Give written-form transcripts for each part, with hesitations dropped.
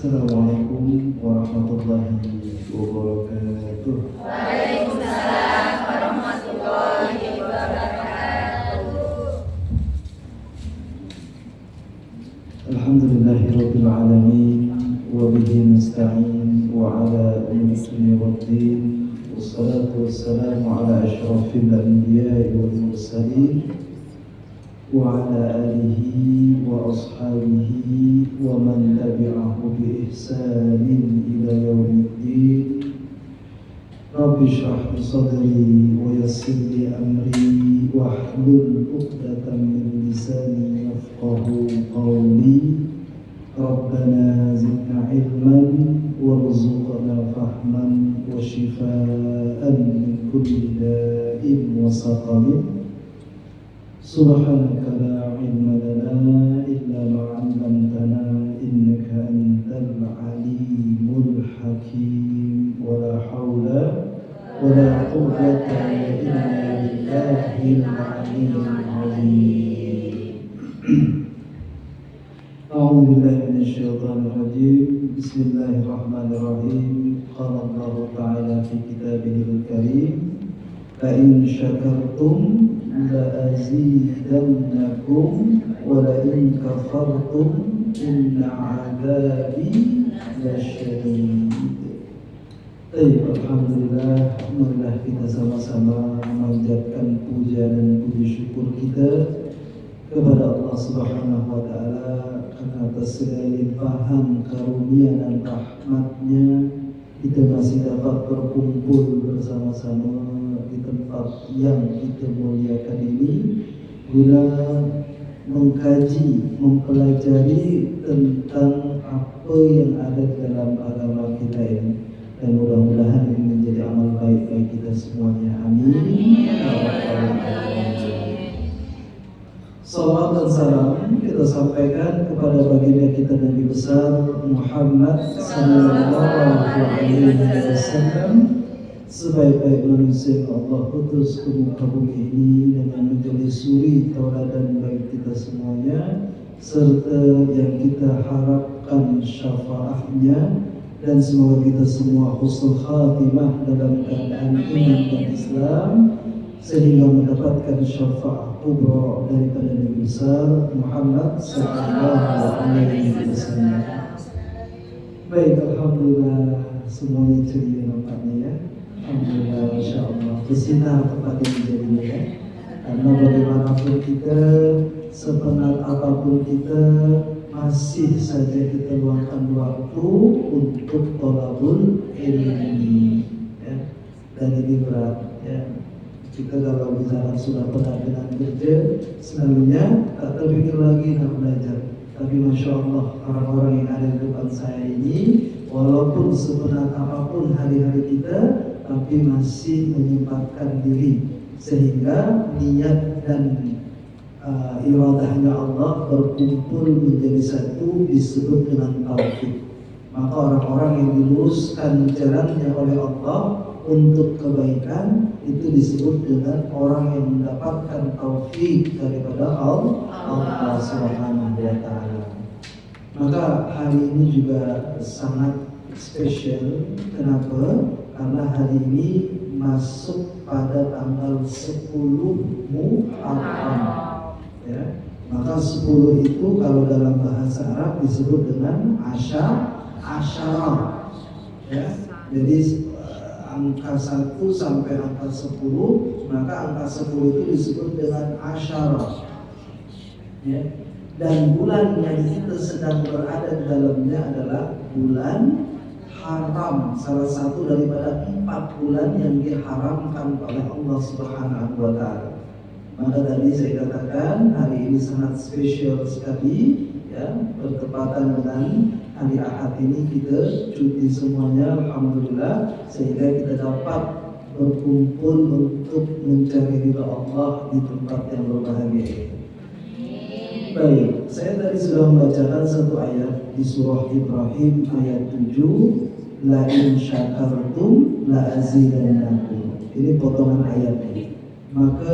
Assalamualaikum warahmatullahi wabarakatuh. Waalaikumsalam warahmatullahi wabarakatuh. Alhamdulillahirabbil alamin wa bihi nasta'in wa ala umuri waddin wassalatu wassalamu ala asyrafil anbiya'i wal mursalin wa ala alihi wa ashabihi wa man tabi'ahu bi ihsanin ila yaumiddin. Rabbi shrah li sadri wa yassir li amri wahlul 'uqdatam min lisani yafqahu qawli. Rabbana zidna ilman warzuqna fahman wa shifaa'an min kulli da'in wa saqamin. Subhanaka la ilma lana illa ma 'allamtana innaka antal alimul hakim. Wala haula wala quwwata illa billahil aliyyil azim. A'udzu billahi minasy syaithanir rajim. Bismillahirrahmanirrahim. Qala Allahu ta'ala fi kitabihil karim, la in syakartum la azidannakum wa la in kafartum inna 'adzabi lasyadid. Alhamdulillah, marilah kita sama-sama memanjatkan puja dan puji syukur kita kepada Allah Subhanahu wa taala karena atas segala limpahan karunia dan rahmat-Nya kita masih dapat berkumpul bersama-sama di tempat yang kita muliakan ini guna mengkaji, mempelajari tentang apa yang ada dalam agama kita ini, dan mudah-mudahan ini menjadi amal baik bagi kita semuanya. Amin. Salawat dan salam kita sampaikan kepada baginda kita Nabi besar Muhammad sallallahu alaihi wasallam, sebaik-baik manusia yang Allah utus ke muka bumi ini, dengan menjadi suri tauladan bagi kita semuanya, serta yang kita harapkan syafaatnya, dan semoga kita semua husnul khatimah dalam keadaan iman dan Islam, sehingga mendapatkan syafaat kubra daripada Nabi besar Muhammad sallallahu alaihi wasallam. Baik, alhamdulillah semuanya ceria nampaknya ya. Alhamdulillah, Masya Allah, bersinar tempat ini jadinya ya. Karena bagaimanapun kita, sepenat apapun kita, masih saja kita luangkan waktu untuk thalabul ilmi ya. Dan ini berat ya. Kita kalau misalnya sudah pernah dengan kerja, selalunya tak terpikir lagi nak belajar. Tapi Masya Allah, orang-orang yang ada di depan saya ini, walaupun sepenat apapun hari-hari kita, tapi masih menyempatkan diri, sehingga niat dan iradahnya Allah berkumpul menjadi satu disebut dengan taufik. Maka orang-orang yang diluruskan jalannya oleh Allah untuk kebaikan itu disebut dengan orang yang mendapatkan taufik daripada Allah Subhanahu wa taala. Maka hari ini juga sangat spesial. Kenapa? Karena hari ini masuk pada tanggal 10 Muharram ya. Maka 10 itu kalau dalam bahasa Arab disebut dengan asyarah ya. Jadi angka 1 sampai angka 10, maka angka 10 itu disebut dengan asyarah ya. Dan bulan yang kita sedang berada di dalamnya adalah bulan haram, salah satu daripada 4 bulan yang diharamkan oleh Allah Subhanahu wa taala. Maka tadi saya katakan hari ini sangat spesial sekali ya, bertepatan dengan hari Ahad ini kita cuti semuanya, alhamdulillah, sehingga kita dapat berkumpul untuk mencari ridha Allah di tempat yang berbahagia ini. Baik, saya tadi sudah membacakan satu ayat di surah Ibrahim ayat 7, la in syakartum la azidannakum. Ini potongan ayat ini. Maka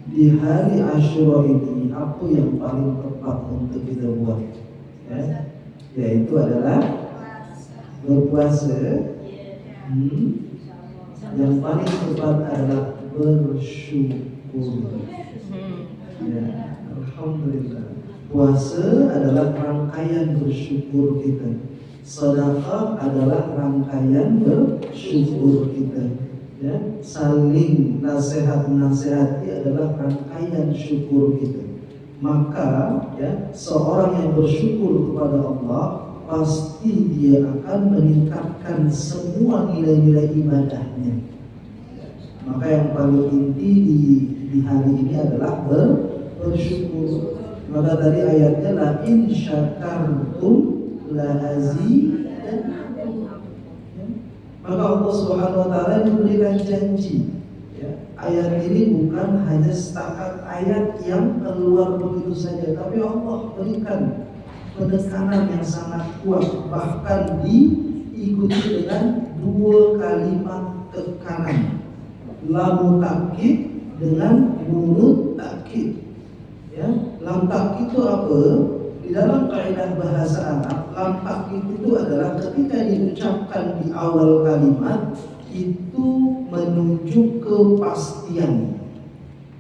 di hari Asyura ini apa yang paling tepat untuk kita buat? Ya? yaitu adalah berpuasa. Yang paling tepat adalah bersyukur. Ya, alhamdulillah. Puasa adalah rangkaian bersyukur kita. Sedekah adalah rangkaian bersyukur kita. Ya, saling nasihat menasihati adalah rangkaian syukur kita. Maka ya, seorang yang bersyukur kepada Allah pasti dia akan meningkatkan semua nilai-nilai ibadahnya. Maka yang paling inti di hari ini adalah bersyukur. Maka tadi ayatnya la in syakartum la azidannakum. Maka Allah Subhanahu wa taala memberikan janji. Ya, ayat ini bukan hanya setakat ayat yang keluar begitu saja, tapi Allah berikan penekanan yang sangat kuat, bahkan diikuti dengan 2 kalimat tekanan, lam takkid dengan nun takkid. Ya, lam takkid itu apa? Di dalam kaidah bahasa Arab, lam takkid itu adalah ketika diucapkan di awal kalimat itu menunjuk kepastian.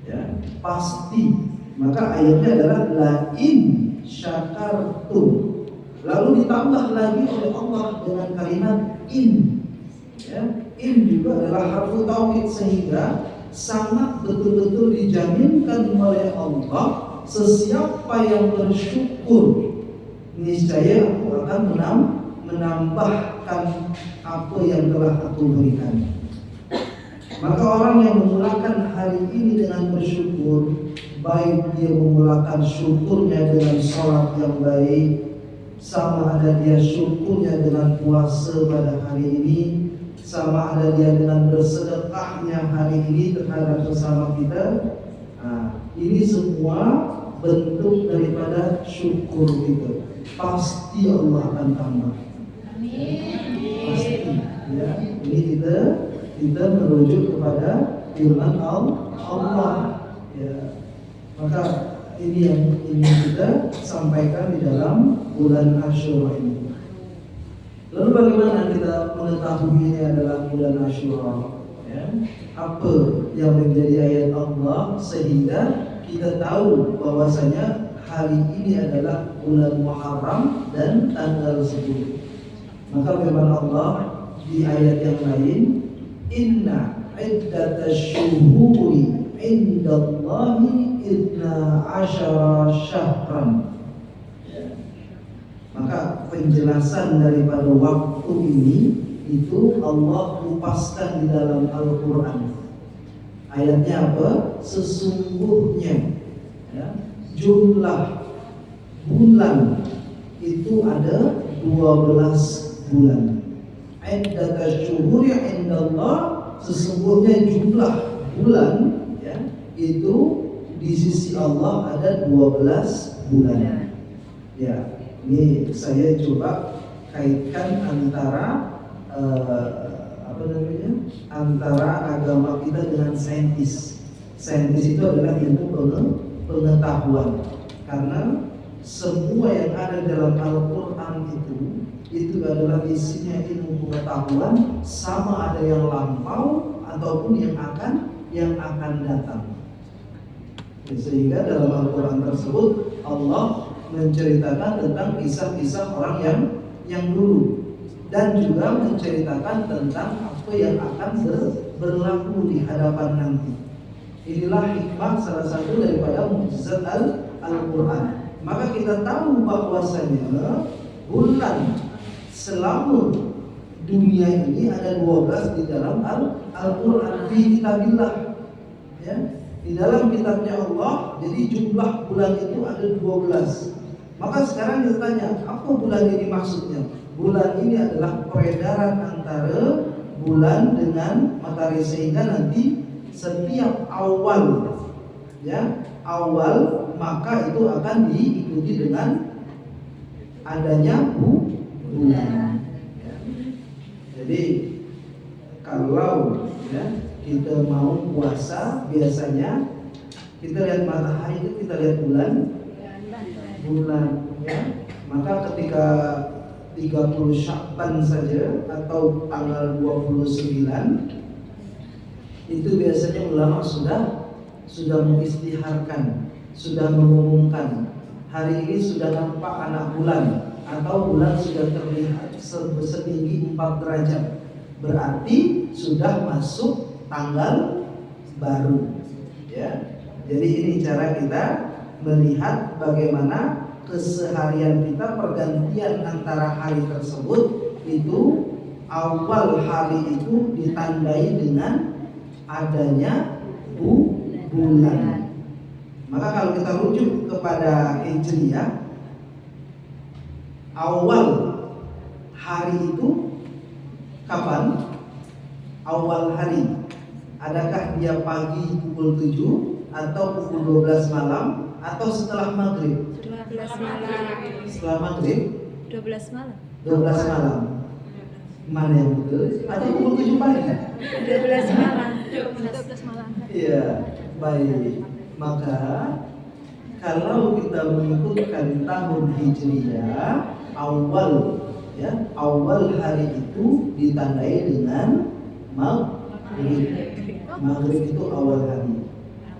Ya, pasti. Maka ayatnya adalah la in syakartum. Lalu ditambah lagi oleh Allah dengan kalimat in. Ya, in juga adalah harfu tauhid sehingga sangat betul-betul dijaminkan oleh Allah, sesiapa yang bersyukur niscaya aku akan menambahkan apa yang telah aku berikan. Maka orang yang memulakan hari ini dengan bersyukur, baik dia memulakan syukurnya dengan sholat yang baik, sama ada dia syukurnya dengan puasa pada hari ini, sama ada dia dengan bersedekahnya hari ini terhadap sesama kita. Nah, ini semua bentuk daripada syukur kita. Pasti Allah akan tambah. Pasti. Ya, ini kita merujuk kepada firman Allah. Ya. Maka ini yang ingin kita sampaikan di dalam bulan Asyura ini. Lalu bagaimana kita mengetahui ini adalah bulan Asyura? Ya. Apa yang menjadi ayat Allah sehingga kita tahu bahwasanya hari ini adalah bulan Muharram dan tanggal 10. Maka firman Allah di ayat yang lain, inna iddatash syuhuri indallahi 12 syahran. Maka penjelasan daripada waktu ini itu Allah kupaskan di dalam Al-Quran. Ayatnya apa? Sesungguhnya ya, jumlah bulan itu ada 12 bulan. Iddatash syuhuri indallah, sesungguhnya jumlah bulan ya, itu di sisi Allah ada 12 bulan. Ya, ini saya coba kaitkan antara antara agama kita dengan saintis. Saintis itu adalah ilmu pengetahuan. Karena semua yang ada dalam Al-Quran itu adalah isinya ilmu pengetahuan, sama ada yang lampau ataupun yang akan datang. Sehingga dalam Al-Quran tersebut Allah menceritakan tentang kisah-kisah orang yang dulu, dan juga menceritakan tentang apa yang akan berlaku di hadapan nanti. Inilah hikmah salah satu daripada mukjizat Al-Quran. Maka kita tahu bahwasanya bulan selama dunia ini ada 12 di dalam Al-Quran, fi kitabillah. Ya, di dalam kitabnya Allah, jadi jumlah bulan itu ada 12. Maka sekarang kita tanya, apa bulan ini maksudnya? Bulan ini adalah peredaran antara bulan dengan matahari, sehingga nanti setiap awal maka itu akan diikuti dengan adanya bulan. Ya. Jadi kalau kita mau puasa, biasanya kita lihat matahari itu kita lihat bulan ya. Maka ketika 30 Sya'ban saja atau tanggal 29 itu biasanya ulama sudah mengistiharkan, sudah mengumumkan hari ini sudah nampak anak bulan atau bulan sudah terlihat setinggi 4 derajat, berarti sudah masuk tanggal baru ya. Jadi ini cara kita melihat bagaimana keseharian kita, pergantian antara hari tersebut itu awal hari itu ditandai dengan adanya bulan. Maka kalau kita rujuk kepada Hijriyah, awal hari itu kapan? Awal hari, adakah dia pagi pukul 7 atau pukul 12 malam atau setelah maghrib? 12 malam. Setelah maghrib? 12 malam. 12 malam. Mana yang betul? Atau pukul 7 pagi? 12 malam. 12 malam. Iya, baik. Maka kalau kita mengikutkan tahun Hijriyah, awal hari itu ditandai dengan maghrib. Maghrib itu awal hari.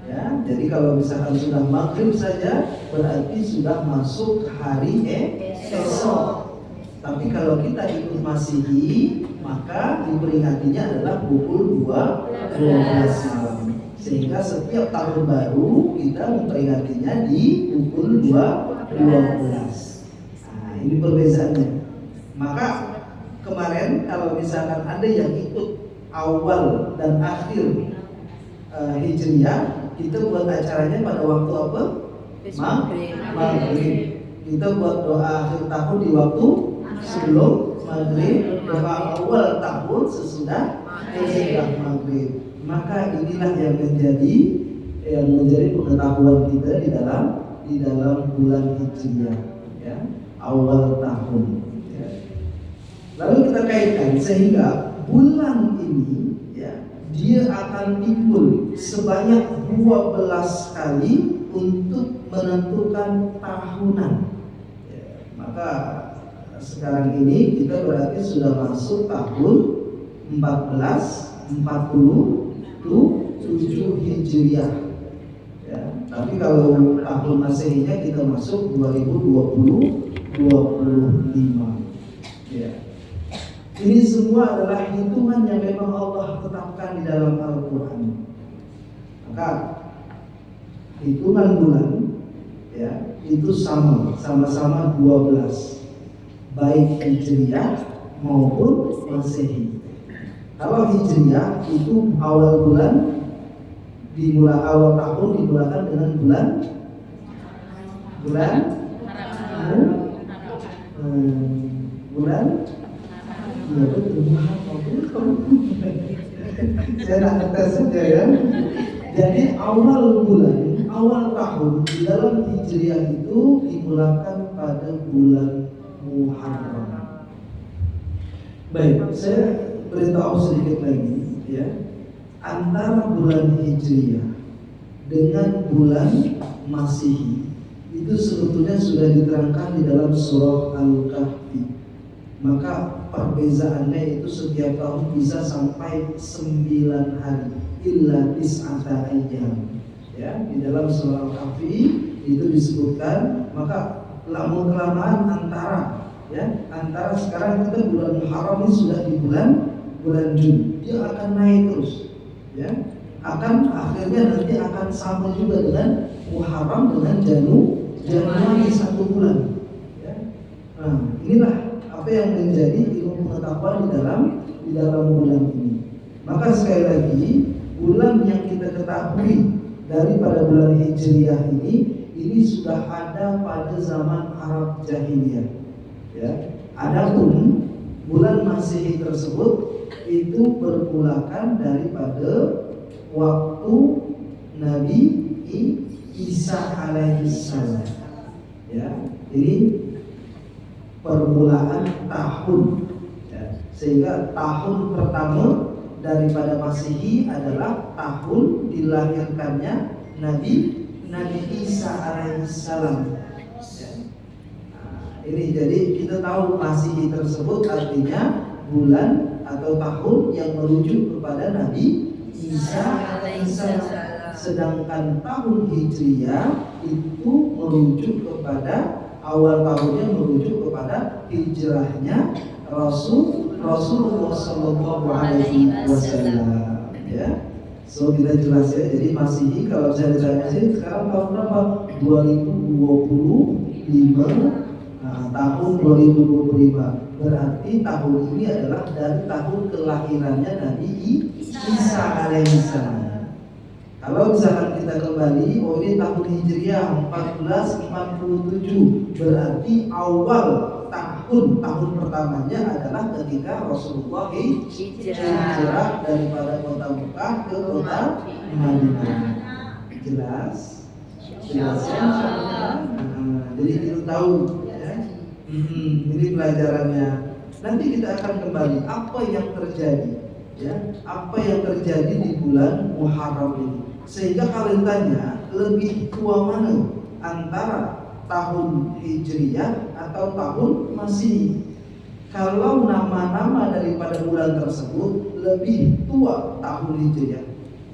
Ya, jadi kalau misalkan sudah maghrib saja berarti sudah masuk hari esok. Tapi kalau kita ikut Masehi, maka diperingatinya adalah pukul 12 malam. Sehingga setiap tahun baru kita memperingatinya di pukul 12. Nah, ini perbedaannya. Maka kemarin kalau misalkan ada yang ikut awal dan akhir Hijriyah, kita buat acaranya pada waktu apa? Maghrib. Kita buat doa akhir tahun di waktu sebelum maghrib, doa awal tahun sesudah maghrib. Maka inilah yang menjadi pengetahuan kita di dalam bulan Hijriyah, ya, awal tahun. Ya. Lalu kita kaitkan sehingga bulan ini, ya, dia akan timbul sebanyak 12 kali untuk menentukan tahunan. Ya, maka sekarang ini kita berarti sudah masuk tahun 1447 Hijriah. Ya, tapi kalau tahun Masehinya kita masuk 2025. Ya. Ini semua adalah hitungan yang memang Allah tetapkan di dalam Al-Quran. Maka hitungan bulan, ya, itu sama-sama 12, baik Hijriyah maupun Masehi. Kalau Hijriyah itu awal bulan awal tahun dimulakan dengan bulan ya betul. Saya nak ngetes saja ya. Jadi awal bulan, awal tahun di dalam Hijriyah itu dimulakan pada bulan Muharram. Baik, saya beritahu sedikit lagi ya. Antara bulan Hijriyah dengan bulan Masehi itu sebetulnya sudah diterangkan di dalam surah Al-Kahfi. Maka perbezaannya itu setiap tahun bisa sampai 9 hari, illa tis'ata ayyam. Ya, di dalam surah Al-Kahfi itu disebutkan, maka lama kelamaan antara sekarang kita bulan Muharram ini sudah di bulan Jun, dia akan naik terus. Ya, akan akhirnya nanti akan sama juga dengan Muharram dengan Januari 1 bulan. Ya. Nah, inilah apa yang menjadi ilmu pengetahuan di dalam bulan ini. Maka sekali lagi, bulan yang kita ketahui daripada bulan Hijriyah ini sudah ada pada zaman Arab Jahiliyah. Ya. Adapun bulan Masehi tersebut itu bermulakan daripada waktu Nabi Isa alaihissalam. Ya, ini permulaan tahun. Ya, sehingga tahun pertama daripada Masehi adalah tahun dilahirkannya Nabi Isa alaihissalam. Ya. Nah, Ini jadi kita tahu Masihi tersebut artinya bulan atau tahun yang merujuk kepada Nabi Isa alaihissalam. Sedangkan tahun Hijriah itu merujuk kepada awal tahunnya merujuk kepada hijrahnya Rasulullah Sallallahu Alaihi Wasallam. Ya, so kita jelas ya. Jadi Masihi kalau saya ditanya sih sekarang tahun berapa? 2025. Nah, tahun 2025 berarti tahun ini adalah dari tahun kelahirannya Nabi Isa alaihissalam. Kalau misalkan kita kembali, oh ini tahun Hijriah 1447, berarti awal tahun pertamanya adalah ketika Rasulullah hijrah daripada kota Mekah ke kota Madinah. Jelas? Jelas ya? Jadi kita tahu ya. Ini pelajarannya. Nanti kita akan kembali apa yang terjadi, ya, apa yang terjadi di bulan Muharram ini. Sehingga kalian tanya lebih tua mana antara tahun Hijriah atau tahun Masihi? Kalau nama-nama daripada bulan tersebut lebih tua tahun Hijriah.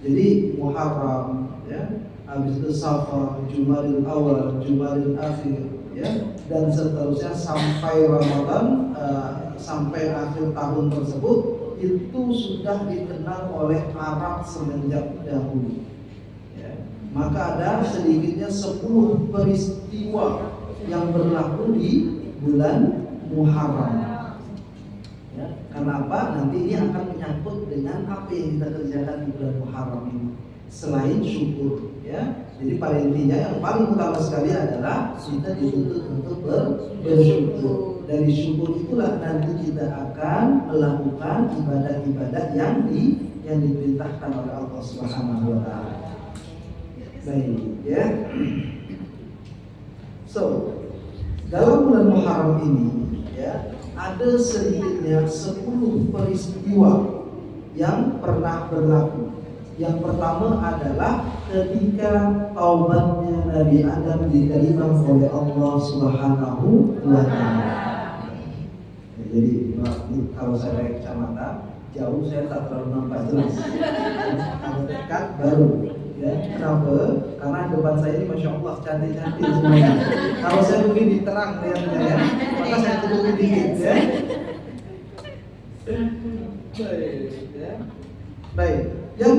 Jadi Muharram, ya, habis itu Safar, Jumadil Awal, Jumadil Akhir, ya, dan seterusnya sampai Ramadan, sampai akhir tahun tersebut itu sudah dikenal oleh Arab semenjak dahulu. Maka ada sedikitnya 10 peristiwa yang berlaku di bulan Muharram. Ya, karena apa? Nanti ini akan menyangkut dengan apa yang kita kerjakan di bulan Muharram ini. Selain syukur, ya. Jadi pada intinya yang paling utama sekali adalah kita dituntut untuk bersyukur. Dari syukur itulah nanti kita akan melakukan ibadah-ibadah yang diperintahkan oleh Allah Subhanahu wa taala. Baik, ya. So, dalam bulan Muharram ini, ya, ada sedikitnya 10 peristiwa yang pernah berlaku. Yang pertama adalah ketika taubatnya Nabi Adam diterima oleh Allah Subhanahu wa taala. Jadi kalau saya pakai kacamata jauh saya tak terlalu nampak jelas. Kalau dekat baru. Ya, kenapa? Karena depan saya ini Masya Allah cantik-cantik semuanya. Kalau saya begini terang lihatnya ya, maka saya tutup dikit ya. Baik. Yang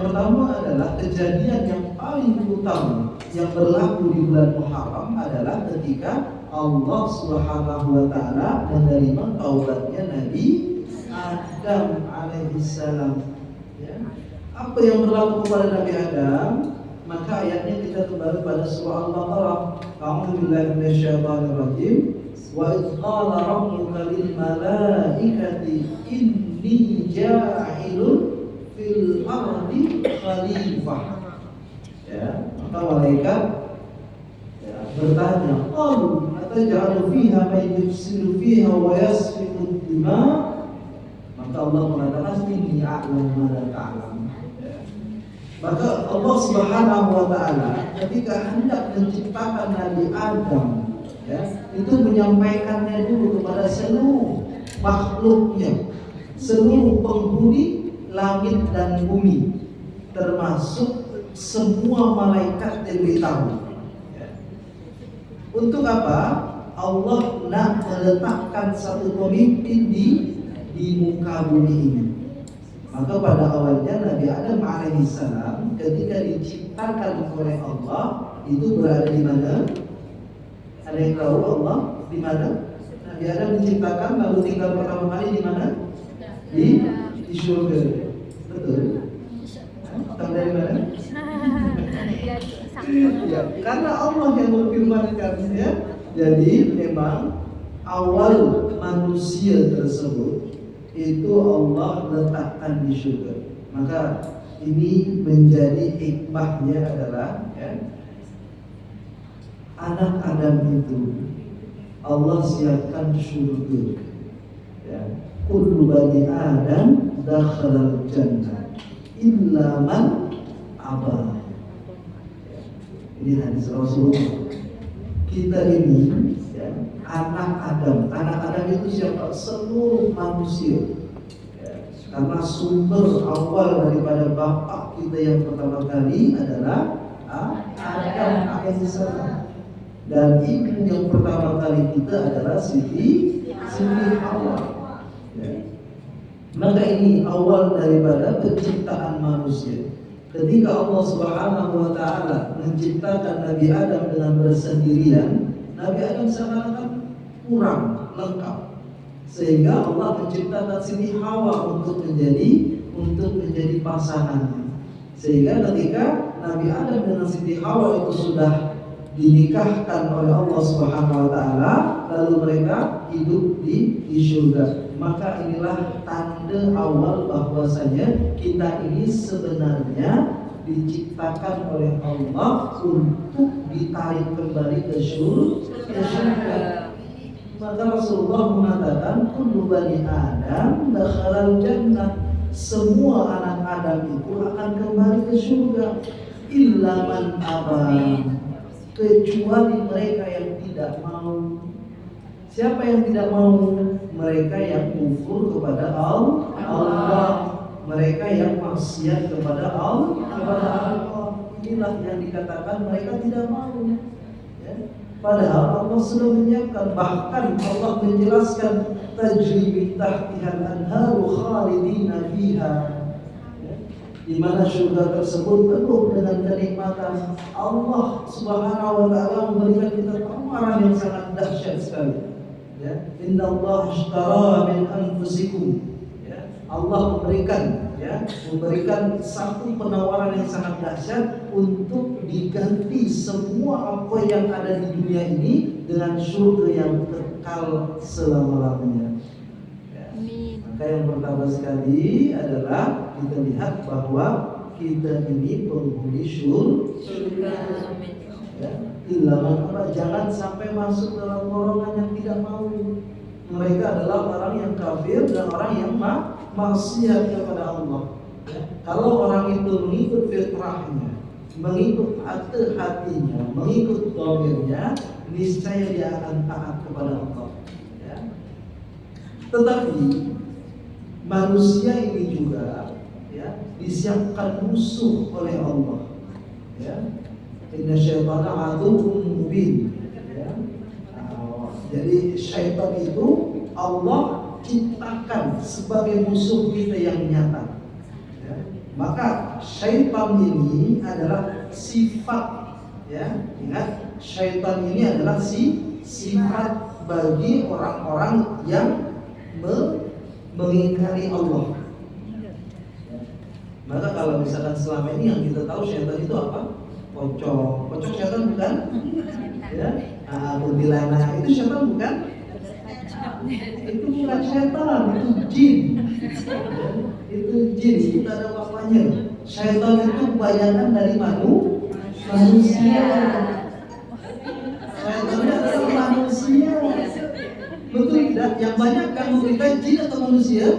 pertama adalah kejadian yang paling utama yang berlaku di bulan Muharram adalah ketika Allah Subhanahu wa taala menerima taubatnya Nabi Adam alaihissalam. Apa yang berlaku kepada Nabi Adam? Maka ayatnya kita kembali pada surah Al-Baqarah. A'udzubillahi minasyaitonir rajim. Wa idz qala rabbuka lil malaikati inni ja'ilun fil ardi khalifah. Ya, maka malaikat bertanya, qalu ataj'alu fiha man yufsidu fiha wa yasfiku dima? Maka Allah mengatakan inni a'lamu ma la ta'lamun. Maka Allah Subhanahu wa taala ketika hendak menciptakan Nabi Adam, ya, itu menyampaikannya dulu kepada seluruh makhluknya, seluruh penghuni langit dan bumi, termasuk semua malaikat diberitahu. Ya. Untuk apa? Allah nak meletakkan satu pemimpin di muka bumi ini. Maka pada awalnya Nabi Adam alaihissalam ketika diciptakan oleh Allah itu berada di mana? Ada yang tahu Allah di mana? Nabi Adam diciptakan lalu tinggal pertama kali di mana? Di surga. Betul? Tahu dari mana? Ya, karena Allah yang memfirmankan ya. Jadi memang awal manusia tersebut itu Allah letakkan di surga. Maka ini menjadi hikmahnya adalah ya, anak Adam itu Allah siapkan surga. Ya, kullu bani Adam dakhala al-jannah illa man aba. Ini hadis Rasulullah. kita ini ya, anak Adam. Anak Adam itu siapa? Seluruh manusia. Ya, karena sumber awal daripada bapak kita yang pertama kali adalah Adam alaihissalam. Dan ibu yang pertama kali kita adalah Siti Hawa. Ya. Maka ini awal daripada penciptaan manusia. Ketika Allah Subhanahu wa taala menciptakan Nabi Adam dengan bersendirian, Nabi Adam seakan-akan kurang lengkap. Sehingga Allah menciptakan Siti Hawa untuk menjadi pasangannya. Sehingga ketika Nabi Adam dengan Siti Hawa itu sudah dinikahkan oleh Allah Subhanahu wa taala, lalu mereka hidup di surga. Maka inilah tanda awal bahwasanya kita ini sebenarnya diciptakan oleh Allah untuk ditarik kembali ke surga. Maka Rasulullah mengatakan kullu bani Adam dakhalal jannah. Semua anak Adam itu akan kembali ke surga illa man aba, kecuali mereka yang tidak mau. Siapa yang tidak mau? Mereka yang kufur kepada Allah, mereka yang maksiat kepada Allah. Inilah yang dikatakan mereka tidak mau. Ya. Padahal Allah sudah menyiapkan, bahkan Allah menjelaskan tajri min tahtihal anharu khalidina fiha. Di mana surga tersebut penuh dengan kenikmatan. Allah Subhanahu wa taala memberikan kita tawaran yang sangat dahsyat sekali. Ya, Inna Allah ashtara min anfusikum. Ya, Allah memberikan satu penawaran yang sangat dahsyat untuk diganti semua apa yang ada di dunia ini dengan surga yang kekal selama-lamanya. Ya. Maka yang pertama sekali adalah kita lihat bahwa kita ini penghuni surga. Ya, jangan sampai masuk dalam golongan yang tidak mau. Mereka adalah orang yang kafir dan orang yang maksiat kepada Allah. Ya, kalau orang itu mengikut fitrahnya, mengikut hatinya, mengikut dhamirnya, niscaya dia akan taat kepada Allah. Ya. Tetapi manusia ini juga ya disiapkan musuh oleh Allah. Ya. Inna syaitana aduwwun mubin. Ya. Jadi syaitan itu Allah ciptakan sebagai musuh kita yang nyata. Ya. Maka syaitan ini adalah sifat. Ya. Ingat, syaitan ini adalah sifat bagi orang-orang yang mengingkari Allah. Ya. Maka kalau misalkan selama ini yang kita tahu syaitan itu apa? Pocong syaitan bukan? Ya, kuntilanak itu syaitan bukan? Itu bukan syaitan, itu jin. Itu jin, itu ada bapaknya. Syaitan itu bayangan dari manusia. Syaitannya adalah manusia. Betul tidak? Yang banyak kamu berikan jin atau manusia?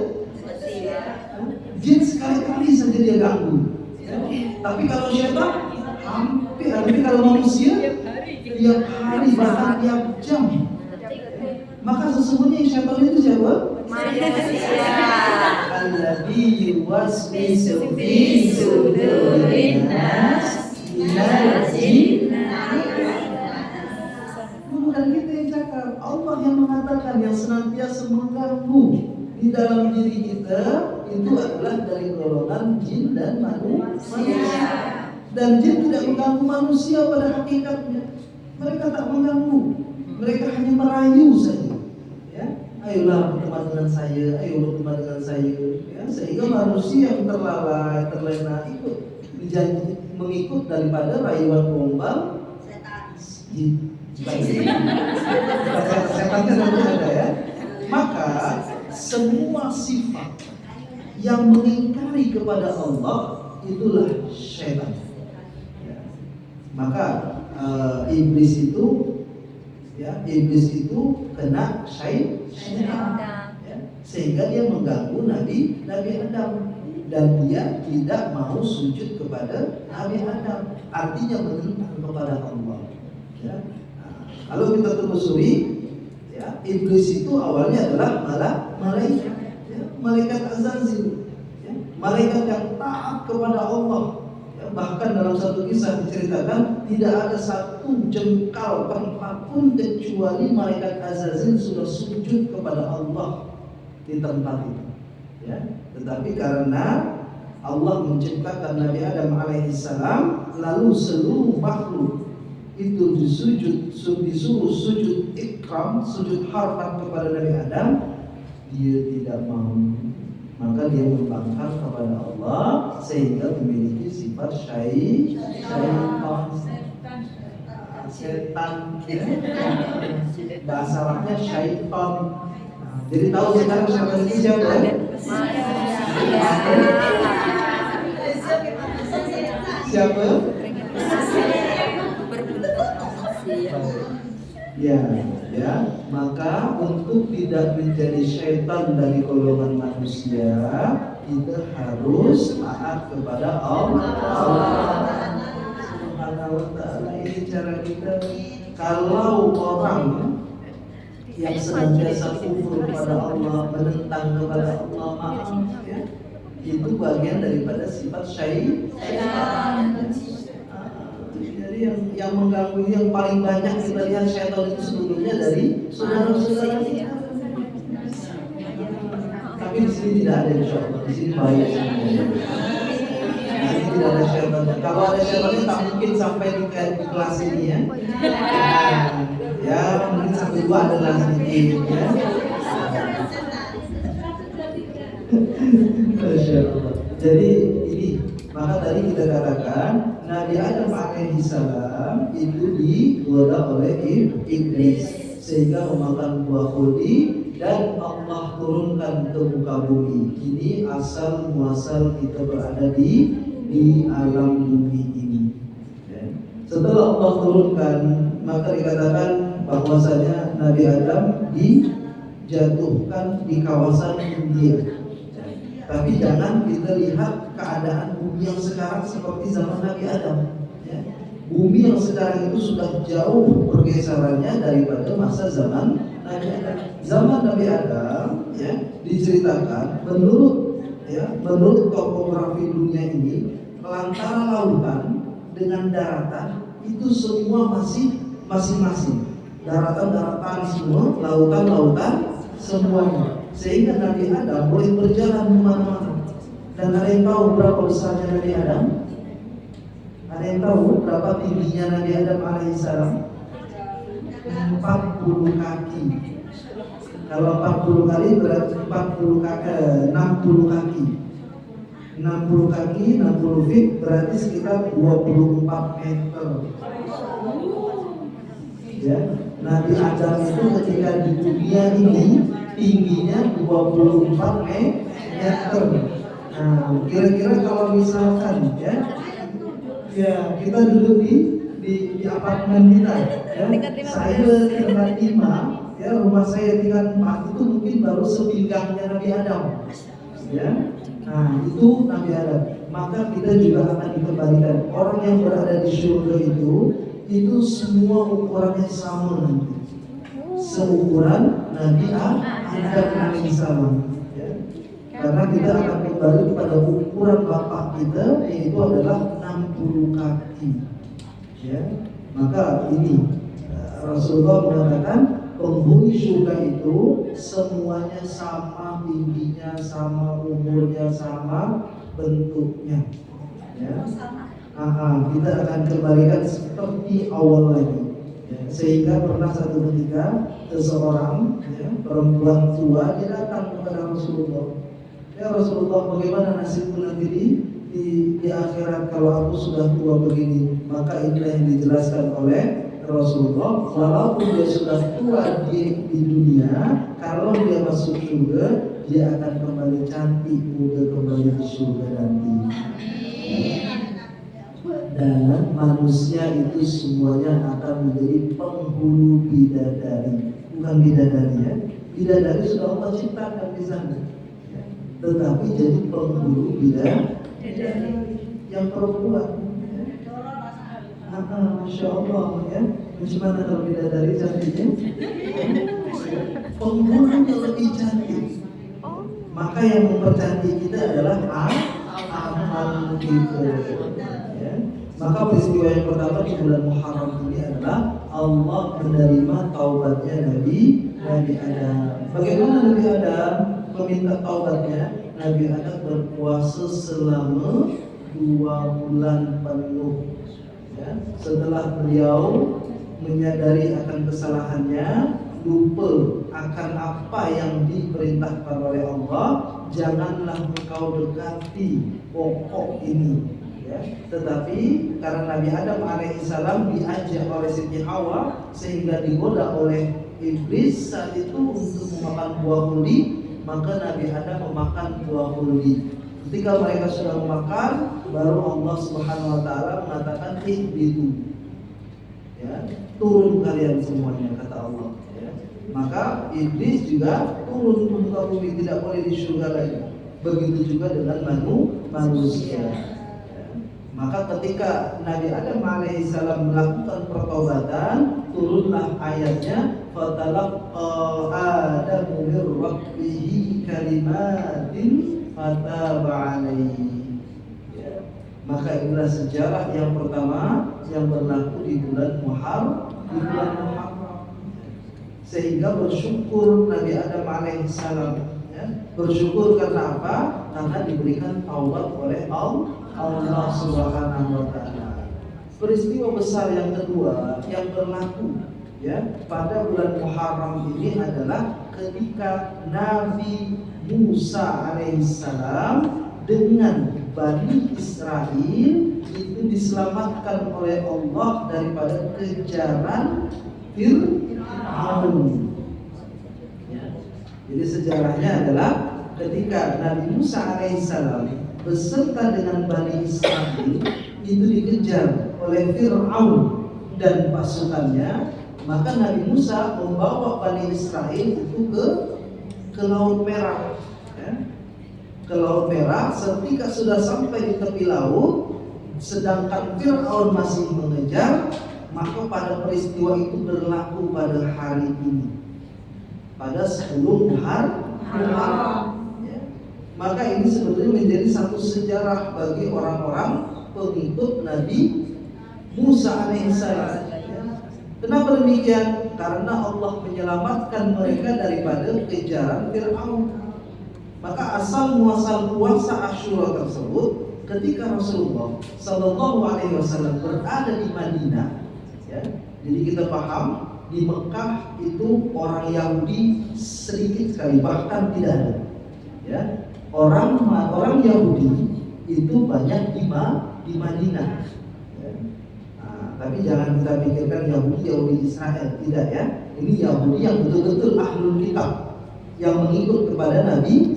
Jin sekali-kali saja dia ganggu. Ya. Tapi kalau syaitan hampir, tapi kalau manusia tiap hari bahkan tiap jam. Maka sesungguhnya syaitan itu siapa? Manusia. Alladzi yuwaswisu fi sudurin nas minal jinnati. Bukan kita yang cakap, Allah yang mengatakan, yang senantiasa mengganggu di dalam diri kita itu adalah dari golongan jin dan manusia. Dan jin tidak mengganggu manusia pada hakikatnya. Mereka tak mengganggu, mereka hanya merayu saja. Ya, ayolah berteman dengan saya, ayo berteman dengan saya. Ya, sehingga manusia yang terlalai, terlena ikut mengikut daripada rayuan gombal jin. Setannya nanti ada ya. Maka semua sifat yang mengingkari kepada Allah itulah syaitan. Maka iblis itu kena syaitan, ya, sehingga dia mengganggu Nabi Adam dan dia tidak mau sujud kepada Nabi Adam, artinya menentang kepada Allah. Ya. Kalau kita telusuri, ya, iblis itu awalnya adalah malaikat, ya, malaikat azazil, ya, malaikat yang taat kepada Allah. Ya, bahkan dalam satu kisah diceritakan tidak ada satu jengkal tempat pun kecuali malaikat azazil sudah sujud kepada Allah di tempat itu. Ya, tetapi karena Allah menciptakan Nabi Adam alaihissalam, lalu seluruh makhluk itu disuruh sujud ikram, sujud hormat kepada Nabi Adam, dia tidak mau. Maka dia membangkang kepada Allah sehingga memiliki sifat setan. Bahasa Arabnya syaitan. Jadi tahu sekarang siapa ini siapa? Siapa? Ya, maka untuk tidak menjadi syaitan dari golongan manusia, kita harus taat kepada Allah. Subhanahu wa ta'ala. Ini cara kita. Kalau orang yang senantiasa kufur kepada Allah, menentang kepada Allah, maaf, ya, itu bagian daripada sifat syaitan. Jadi yang mengganggu yang paling banyak kita lihat syaitan itu sebetulnya dari saudara-saudara kita. Tapi di sini tidak ada, insyaallah. Di sini baik semuanya. Di sini tidak ada syaitan. Kalau ada syaitannya tak mungkin sampai di kelas ini, ya. Ya, mungkin sampai 2 adalah sedikit, ya. Jadi ini, maka tadi kita katakan Nabi Adam alaihissalam itu digoda oleh iblis sehingga memakan buah khuldi dan Allah turunkan ke muka bumi. Ini asal muasal kita berada di alam bumi ini. Ya. Setelah Allah turunkan, maka dikatakan bahwasanya Nabi Adam dijatuhkan di kawasan India. Tapi jangan kita lihat keadaan bumi yang sekarang seperti zaman Nabi Adam. Ya. Bumi yang sekarang itu sudah jauh pergeserannya daripada masa zaman Nabi Adam. Zaman Nabi Adam, ya, diceritakan menurut topografi dunia ini, antara lautan dengan daratan itu semua masing-masing. Daratan semua, lautan semuanya. Sehingga Nabi Adam boleh berjalan kemana-mana. Dan ada yang tahu berapa besarnya Nabi Adam? Ada yang tahu berapa tingginya Nabi Adam alaihissalam? 40 kaki. Kalau 40 kali berarti 60 kaki. 60 kaki, 60 feet berarti sekitar 24 meter. Ya, Nabi Adam itu ketika di dunia ini tingginya 24 meter. Nah, kira-kira kalau misalkan ya kita duduk di apartemen kita, ya, saya tingkat 5, ya, rumah saya tingkat 4 itu mungkin baru sepinggangnya Nabi Adam, ya. Nah, itu Nabi Adam. Maka kita juga akan dikembalikan. Orang yang berada di surga itu semua ukurannya sama nanti. Seukuran Nabi Adam alaihissalam, ya. Karena kita akan kembali pada ukuran bapak kita, yaitu adalah 60 kaki, ya. Maka ini Rasulullah mengatakan penghuni surga itu semuanya sama tingginya, sama umurnya, sama bentuknya, ya. Kita akan kembalikan seperti awal lagi. Sehingga pernah satu ketika seseorang, ya, perempuan tua, dia datang kepada Rasulullah. Ya Rasulullah, bagaimana nasibku nanti di akhirat kalau aku sudah tua begini? Maka inilah yang dijelaskan oleh Rasulullah. Walaupun dia sudah tua di dunia, kalau dia masuk surga, dia akan kembali cantik muda kembali di surga nanti. Dan manusia itu semuanya akan menjadi penghulu bidadari. Bukan bidadari, ya. Bidadari sudah Allah ciptakan di sana, ya. Tetapi jadi penghulu bidadari yang perempuan, ya. Masya Allah, ya. Gimana kalau bidadari cantiknya? Penghulu lebih cantik. Maka yang mempercantik kita adalah amal kita. Ya. Maka peristiwa yang pertama di bulan Muharram ini adalah Allah menerima taubatnya Nabi Adam. Bagaimana Nabi Adam meminta taubatnya? Nabi Adam berpuasa selama 2 bulan penuh. Ya. Setelah beliau menyadari akan kesalahannya, lupa akan apa yang diperintahkan oleh Allah, janganlah engkau dekati pokok ini. Ya. Tetapi karena Nabi Adam alaihissalam diajak oleh Siti Hawa sehingga digoda oleh iblis saat itu untuk memakan buah huldi, maka Nabi Adam memakan buah huldi. Ketika mereka sudah memakan, baru Allah Subhanahu wa taala mengatakan ihbitu. Ya, turun kalian semuanya, kata Allah. Ya. Maka iblis juga turun ke muka bumi, tidak boleh di surga lagi. Begitu juga dengan manusia. Ya. Maka ketika Nabi Adam alaihissalam melakukan pertobatan, turunlah ayatnya fatalaqqa Adamu min rabbihi kalimatin fataba alaihi. Ya. Maka inilah sejarah yang pertama yang berlaku di bulan Muharram, sehingga bersyukur Nabi Adam alaihissalam. Ya. Bersyukur karena apa? Karena diberikan taubat oleh Allah Subhanahu wa taala. Peristiwa besar yang kedua yang berlaku ya pada bulan Muharram ini adalah ketika Nabi Musa alaihissalam dengan Bani Israel itu diselamatkan oleh Allah daripada kejaran Fir'aun. Ya. Jadi sejarahnya adalah ketika Nabi Musa alaihissalam beserta dengan Bani Israel itu dikejar oleh Fir'aun dan pasukannya, maka Nabi Musa membawa Bani Israel itu ke Laut Merah. Ke Laut Merah, ketika sudah sampai di tepi laut, sedangkan Fir'aun masih mengejar, maka pada peristiwa itu berlaku pada hari ini, pada 10 Muharram. Ya. Maka ini sebetulnya menjadi satu sejarah bagi orang-orang pengikut Nabi Musa alaihissalam. Kenapa demikian? Karena Allah menyelamatkan mereka daripada kejaran Fir'aun. Maka asal muasal puasa Asyura tersebut ketika Rasulullah Sallallahu Alaihi Wasallam berada di Madinah. Ya, jadi kita paham di Mekah itu orang Yahudi sedikit sekali, bahkan tidak ada. Ya, orang Yahudi itu banyak di Madinah. Ya. Nah, tapi jangan kita pikirkan Yahudi Israel, tidak ya. Ini Yahudi yang betul-betul ahlul kitab, yang mengikut kepada Nabi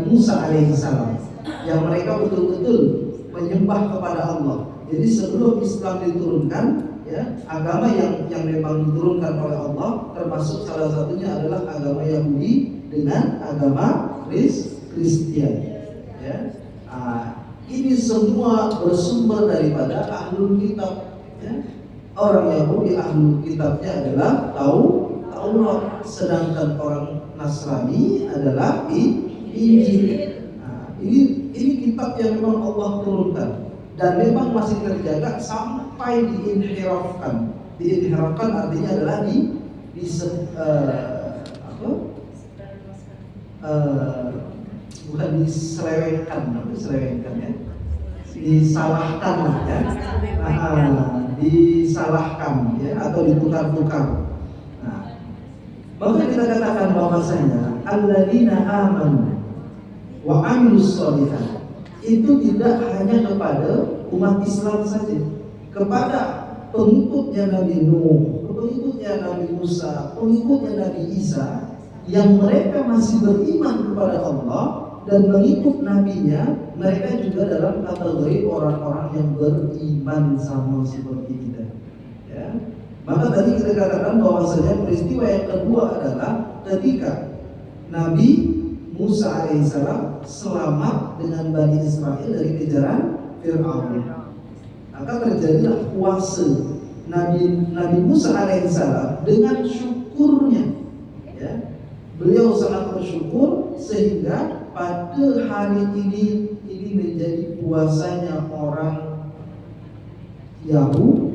Musa alaihissalam, yang mereka betul-betul menyembah kepada Allah. Jadi sebelum Islam diturunkan, ya, agama yang memang diturunkan oleh Allah, termasuk salah satunya adalah agama Yahudi dengan agama Kristen. Ya. Ini semua bersumber daripada ahlul kitab. Ya. Orang Yahudi ahlul kitabnya adalah Taurat, sedangkan orang Nasrani adalah Injil. Nah, ini kitab yang memang Allah turunkan dan memang masih terjaga sampai diinhirafkan. Diinhirafkan artinya adalah bukan diselewengkan, ya. Disalahkan ya. Disalahkan ya, atau ditukar-tukar. Nah, maka kita katakan bahwasanya alladzina amanu wa amilus sholihat itu tidak hanya kepada umat Islam saja, kepada pengikutnya Nabi Nuh, pengikutnya Nabi Musa, pengikutnya Nabi Isa, yang mereka masih beriman kepada Allah dan mengikut nabinya, mereka juga dalam kategori orang-orang yang beriman sama seperti kita. Ya. Maka tadi kita katakan bahwasanya peristiwa yang kedua adalah ketika Nabi Musa alaihissalam selamat dengan Bani Israel dari kejaran Fir'aun. Maka terjadilah puasa Nabi Musa alaihissalam dengan syukurnya, ya, beliau sangat bersyukur sehingga pada hari ini menjadi puasanya orang Yahudi.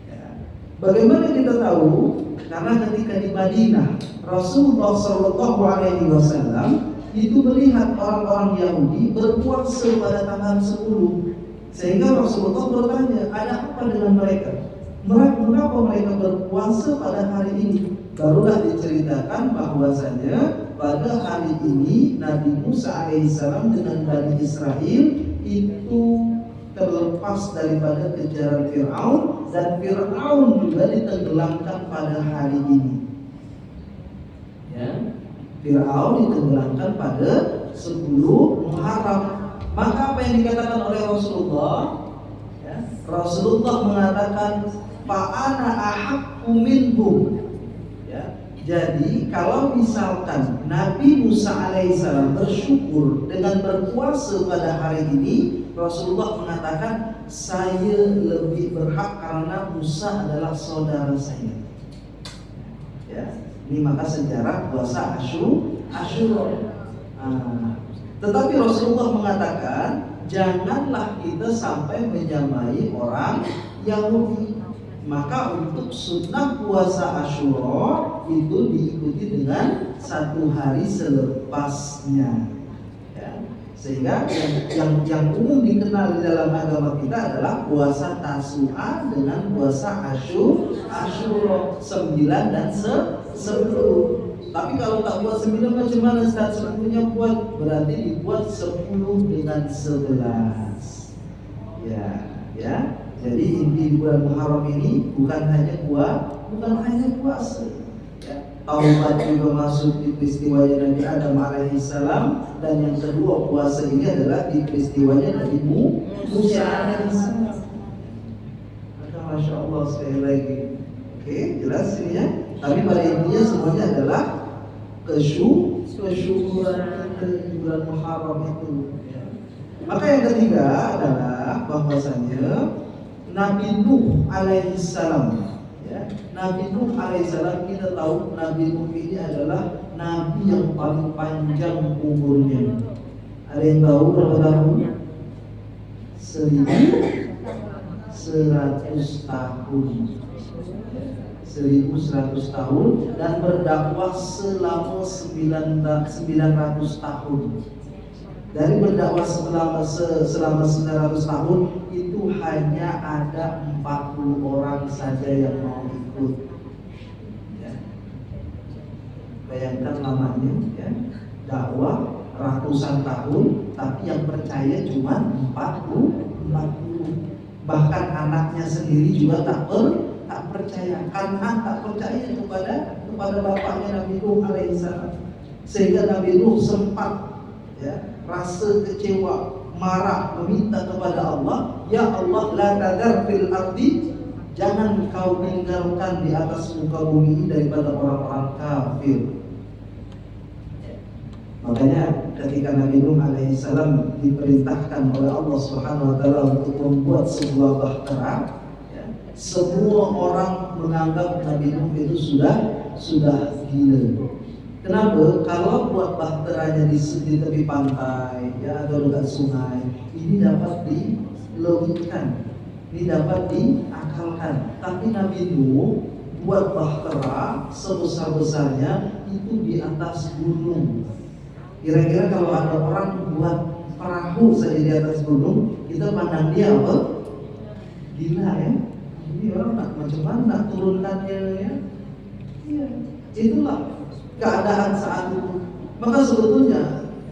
Ya. Bagaimana kita tahu? Karena ketika di Madinah Rasulullah Shallallahu Alaihi Wasallam itu melihat orang-orang Yahudi berpuasa pada tanggal 10, sehingga Rasulullah bertanya, ada apa dengan mereka? Mengapa mereka berpuasa pada hari ini? Barulah diceritakan bahwasanya pada hari ini Nabi Musa alaihissalam dengan Bani Israel itu terlepas daripada kejaran Fir'aun, dan Fir'aun juga ditenggelamkan pada hari ini. Ya, Fir'aun ditenggelamkan pada 10 Muharram. Maka apa yang dikatakan oleh Rasulullah? Ya, Rasulullah mengatakan fa'ana ahaqqu minhum. Ya, jadi kalau misalkan Nabi Musa alaihissalam bersyukur dengan berpuasa pada hari ini, Rasulullah mengatakan saya lebih berhak karena Musa adalah saudara saya. Ya, ini maka sejarah puasa Asyura. Tetapi Rasulullah mengatakan janganlah kita sampai menyamai orang Yahudi. Maka untuk sunnah puasa Asyura itu diikuti dengan 1 hari selepasnya. Ya. Sehingga yang umum dikenal di dalam agama kita adalah puasa Tasu'a dengan puasa Asyura 9 dan 10. Tapi kalau tak buat 9 macam mana Ustaz? 10-nya buat, berarti dibuat 10 dengan 11. Ya. Jadi inti bulan Muharram ini bukan hanya puasa. Ya. Taubat juga masuk di peristiwanya Nabi Adam alaihissalam, dan yang kedua puasa ini adalah di peristiwanya Nabi Musa alaihissalam. Maka Masya Allah sekali lagi. Oke, jelas ini ya. Tapi pada intinya semuanya adalah kesyukuran di bulan Muharram itu. Ya. Maka yang ketiga adalah bahwasanya Nabi Nuh alaihissalam, ya, Nabi Nuh alaihissalam, kita tahu Nabi Nuh ini adalah Nabi yang paling panjang umurnya. Ada yang tahu berapa tahun? 1100 tahun. 1100 tahun dan berdakwah selama 900 tahun. Dari berdakwah selama 900 tahun itu hanya ada 40 orang saja yang mau ikut. Ya. Bayangkan lamanya, ya, dakwah ratusan tahun, tapi yang percaya cuma 40. Bahkan anaknya sendiri juga tak percaya, karena tak percaya kepada bapaknya Nabi Nuh alaihissalam. Sehingga Nabi Nuh sempat, ya, rasa kecewa, marah, meminta kepada Allah, ya Allah, la tadar fil ardi, jangan kau tinggalkan di atas muka bumi daripada orang-orang kafir. Makanya ketika Nabi Nuh alaihissalam diperintahkan oleh Allah Subhanahu wa taala untuk membuat sebuah bahtera, ya, semua orang menganggap Nabi Nuh itu sudah gila. Kenapa? Kalau buat bahteranya di tepi pantai, ya, atau dekat sungai, ini dapat dilogikkan, ini dapat diakalkan. Tapi Nabi Nuh buat bahtera sebesar-besarnya itu di atas gunung. Kira-kira kalau ada orang buat perahu saja di atas gunung, kita pandang dia apa? Gila, ya. Ini orang macam mana turunkannya, ya? Iya, itulah keadaan saat itu. Maka sebetulnya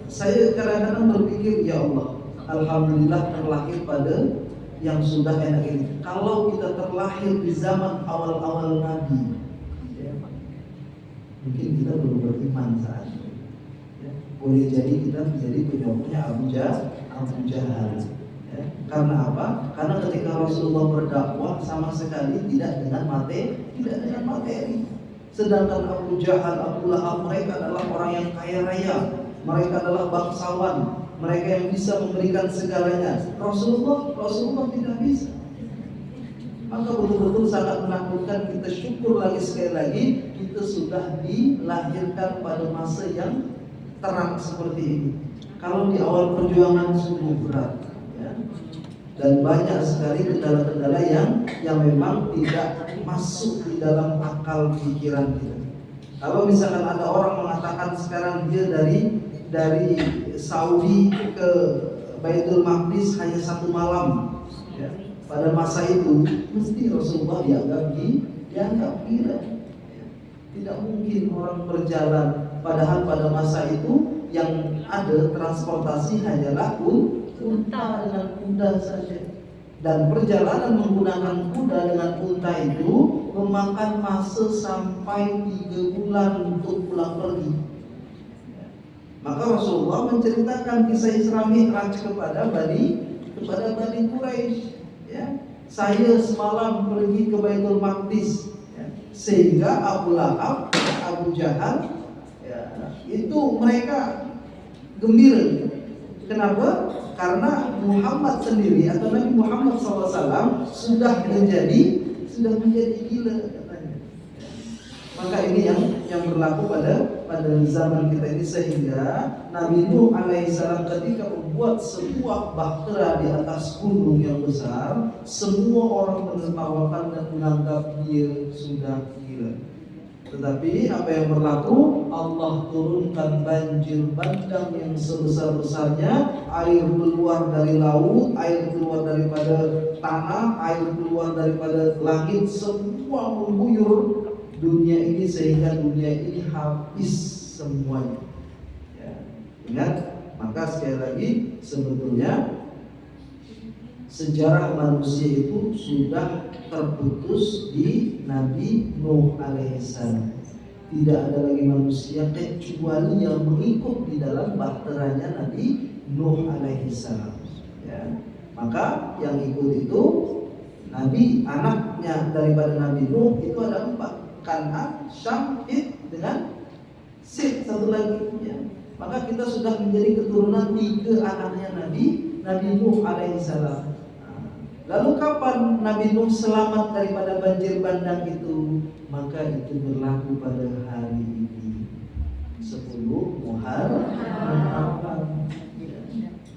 saya kadang-kadang berpikir, ya Allah, alhamdulillah terlahir pada yang sudah enak ini. Kalau kita terlahir di zaman awal-awal Nabi, ya, mungkin kita belum beriman saat itu. Ya, boleh jadi kita menjadi penyokongnya Abu Jahal. Ya. Karena apa? Karena ketika Rasulullah berdakwah sama sekali tidak dengan materi. Sedangkan Abu Jahal, Abu Lahab, mereka adalah orang yang kaya raya, mereka adalah bangsawan, mereka yang bisa memberikan segalanya. Rasulullah tidak bisa. Maka betul-betul sangat menakutkan. Kita syukur lagi sekali lagi kita sudah dilahirkan pada masa yang terang seperti ini. Kalau di awal perjuangan sungguh berat, ya. Dan banyak sekali kendala-kendala yang memang tidak masuk di dalam akal pikiran kita. Kalau misalkan ada orang mengatakan sekarang dia dari Saudi ke Baitul Maqdis hanya 1 malam, ya. Pada masa itu mesti Rasulullah dianggap gila. Tidak mungkin orang berjalan, padahal pada masa itu yang ada transportasi hanyalah unta dengan kuda saja. Dan perjalanan menggunakan kuda dengan unta itu memakan masa sampai 3 bulan untuk pulang pergi. Maka Rasulullah menceritakan kisah Isra Mi'raj kepada Bani Quraisy. Ya, saya semalam pergi ke Baitul Maqdis, ya, sehingga Abu Lahab, Abu Jahal, ya, itu mereka gembira. Kenapa? Karena Muhammad sendiri atau Nabi Muhammad SAW sudah menjadi gila katanya. Maka ini yang berlaku pada zaman kita ini, sehingga Nabi Nuh alaihissalam ketika membuat sebuah bahtera di atas gunung yang besar, semua orang menertawakan dan menganggap dia sudah gila. Tetapi apa yang berlaku? Allah turunkan banjir bandang yang sebesar-besarnya, air keluar dari laut, air keluar daripada tanah, air keluar daripada langit, semua mengguyur dunia ini sehingga dunia ini habis semuanya. Ya, ingat, maka sekali lagi sebetulnya sejarah manusia itu sudah terputus di Nabi Nuh alaihissalam. Tidak ada lagi manusia kecuali yang mengikut di dalam bahteranya Nabi Nuh alaihissalam. Ya, maka yang ikut itu Nabi, anaknya daripada Nabi Nuh itu ada 4. Kan'an, Syam, Hid dengan Sid, satu lagi, ya. Maka kita sudah menjadi keturunan 3 anaknya Nabi Nuh alaihissalam. Lalu kapan Nabi Nuh selamat daripada banjir bandang itu? Maka itu berlaku pada hari ini, 10 Muharram.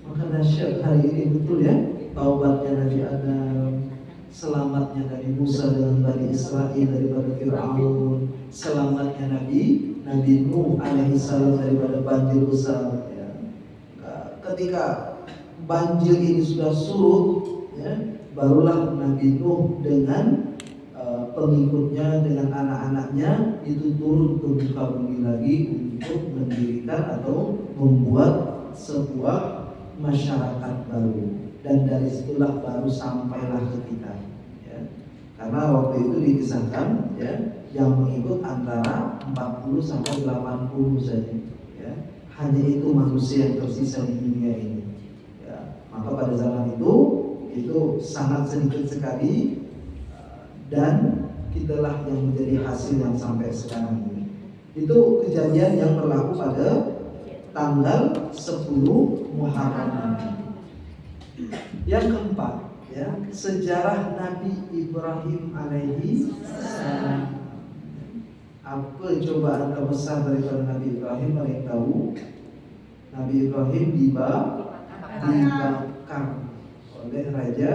Maka dahsyat hari ini, betul ya. Taubatnya Nabi Adam, selamatnya Nabi Musa dengan Bani Israel daripada Fir'aun, selamatnya Nabi Nuh alaihissalam daripada banjir besar, ya. Ketika banjir ini sudah surut, ya, barulah Nabi Nuh dengan pengikutnya, dengan anak-anaknya itu turun ke muka bumi lagi untuk mendirikan atau membuat sebuah masyarakat baru. Dan dari situlah baru sampailah ke kita, ya. Karena waktu itu dikisahkan, ya, yang mengikut antara 40 sampai 80 saja, ya. Hanya itu manusia yang tersisa di dunia ini, ya. Maka pada zaman itu sangat sedikit sekali, dan kitalah yang menjadi hasil yang sampai sekarang ini. Itu kejadian yang berlaku pada tanggal 10 Muharram. Yang keempat, ya, sejarah Nabi Ibrahim alaihi salam. Apa cobaan terbesar daripada Nabi Ibrahim? Mereka tahu Nabi Ibrahim dibakar oleh Raja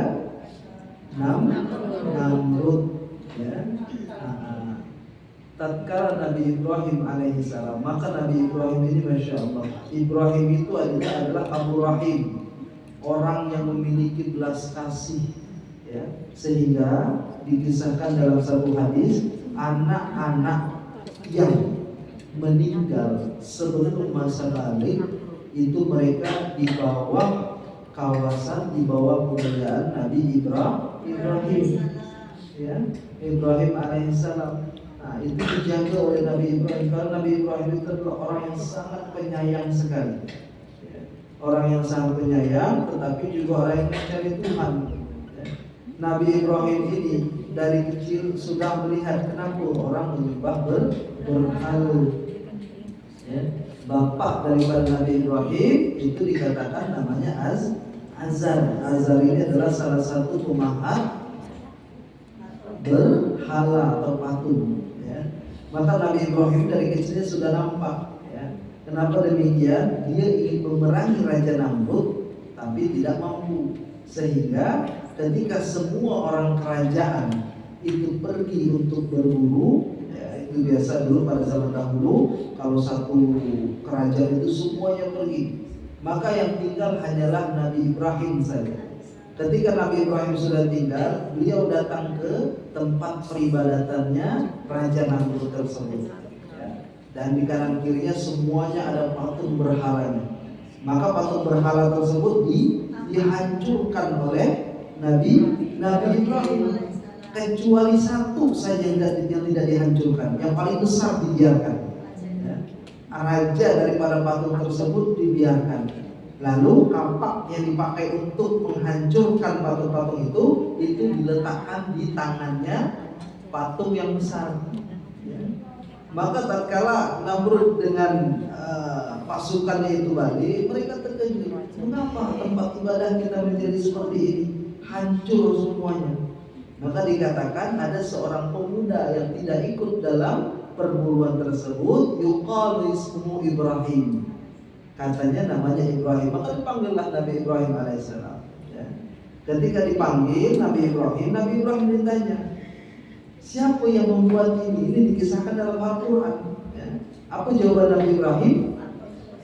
Namrud, ya. Tatkala Nabi Ibrahim alaihissalam, maka Nabi Ibrahim ini, masya Allah, Ibrahim itu adalah Abu Rahim, orang yang memiliki belas kasih, ya. Sehingga dikisahkan dalam satu hadis, anak-anak yang meninggal sebelum masa balik itu mereka di bawah kawasan, di bawah kebudayaan Nabi Ibrahim, ya, Ibrahim alaihissalam. Nah, itu dijaga oleh Nabi Ibrahim, karena Nabi Ibrahim itu adalah orang yang sangat penyayang sekali, ya. Orang yang sangat penyayang, tetapi juga orang yang mencari Tuhan, ya. Nabi Ibrahim ini dari kecil sudah melihat kenapa orang menyembah berhala, ya. Bapak daripada Nabi Ibrahim itu dikatakan namanya Azar. Azar ini adalah salah satu pemahat berhala atau patung. Ya. Maka Nabi Ibrahim dari kecilnya sudah nampak. Ya. Kenapa demikian? Dia ingin memerangi Raja Namrud, tapi tidak mampu. Sehingga ketika semua orang kerajaan itu pergi untuk berburu, ya, itu biasa dulu pada zaman dahulu, kalau satu kerajaan itu semuanya pergi, maka yang tinggal hanyalah Nabi Ibrahim saja. Ketika Nabi Ibrahim sudah tinggal, beliau datang ke tempat peribadatannya Raja Namrud tersebut, ya. Dan di kanan kirinya semuanya ada patung berhalanya. Maka patung berhala tersebut dihancurkan oleh Nabi Ibrahim, kecuali satu saja yang tidak dihancurkan, yang paling besar dibiarkan. Ya. Raja daripada patung tersebut dibiarkan. Lalu kampak yang dipakai untuk menghancurkan patung-patung itu diletakkan di tangannya patung yang besar. Ya. Maka tatkala Namrud dengan pasukannya itu balik, mereka terkejut. Mengapa tempat ibadah kita menjadi seperti ini? Hancur semuanya. Maka dikatakan ada seorang pemuda yang tidak ikut dalam perburuan tersebut, yuqalu ismuhu Ibrahim. Katanya namanya Ibrahim. Maka dipanggillah Nabi Ibrahim alaihissalam. Ya. Ketika dipanggil Nabi Ibrahim ditanya, siapa yang membuat ini? Ini dikisahkan dalam Al-Quran. Ya. Apa jawaban Nabi Ibrahim?